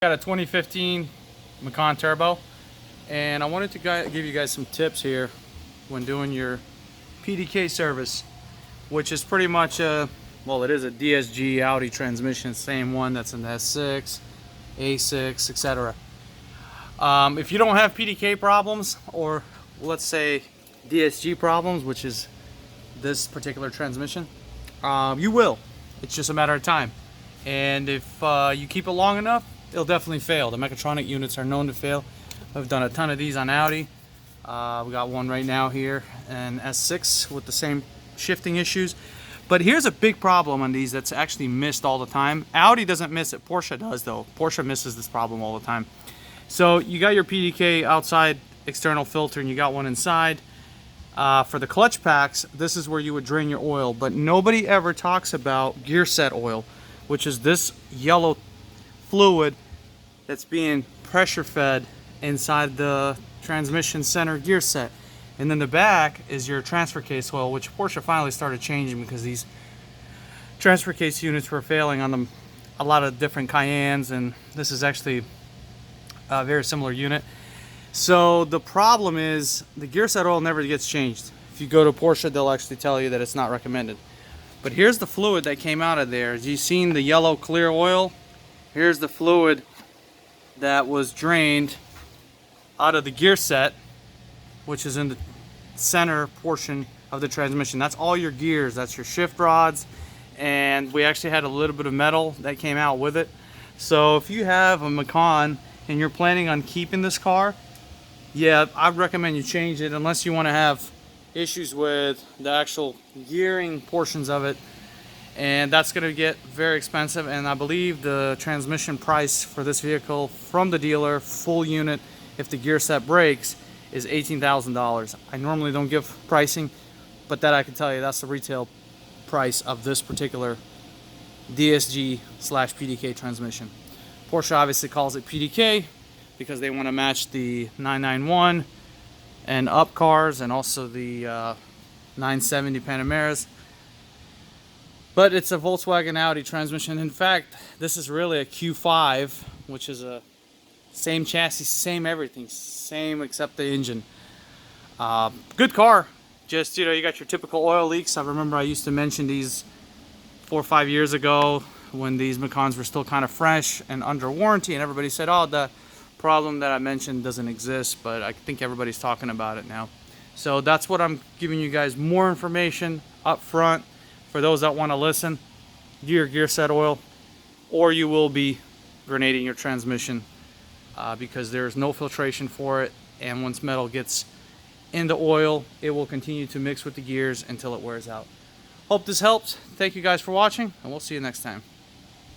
Got a 2015 MACAN Turbo, and I wanted to give you guys some tips here when doing your PDK service, which is pretty much well, it is a DSG Audi transmission, same one that's in the S6, A6, etc. If you don't have PDK problems, or let's say DSG problems, which is this particular transmission, you will. It's just a matter of time. And if you keep it long enough, it'll definitely fail. The mechatronic units are known to fail. I've done a ton of these on Audi. We got one right now here, an S6 with the same shifting issues. But here's a big problem on these that's actually missed all the time. Audi doesn't miss it, Porsche does though. Porsche misses this problem all the time. So you got your PDK outside external filter and you got one inside. For the clutch packs, this is where you would drain your oil, but nobody ever talks about gear set oil, which is this yellow fluid that's being pressure fed inside the transmission center gear set. And then the back is your transfer case oil, which Porsche finally started changing because these transfer case units were failing on them, a lot of different Cayennes, and this is actually a very similar unit. So the problem is the gear set oil never gets changed. If you go to Porsche, they'll actually tell you that it's not recommended. But here's the fluid that came out of there. As you've seen the yellow clear oil, here's the fluid that was drained out of the gear set, which is in the center portion of the transmission. That's all your gears, that's your shift rods, and we actually had a little bit of metal that came out with it. So if you have a MACAN and you're planning on keeping this car, yeah, I'd recommend you change it unless you want to have issues with the actual gearing portions of it, and that's going to get very expensive. And I believe the transmission price for this vehicle from the dealer, full unit, if the gear set breaks, is $18,000. I normally don't give pricing, but that I can tell you that's the retail price of this particular DSG/PDK transmission. Porsche obviously calls it PDK because they want to match the 991 and up cars, and also the 970 Panameras. But it's a Volkswagen Audi transmission. In fact, this is really a Q5, which is a same chassis, same everything, same except the engine. Good car. Just, you know, you got your typical oil leaks. I remember I used to mention these 4 or 5 years ago when these MACANs were still kind of fresh and under warranty, and everybody said, oh, the problem that I mentioned doesn't exist, but I think everybody's talking about it now. So that's what I'm giving you guys more information up front for those that want to listen. Do your gear set oil, or you will be grenading your transmission because there's no filtration for it, and once metal gets in the oil, it will continue to mix with the gears until it wears out. Hope this helps. Thank you guys for watching, and we'll see you next time.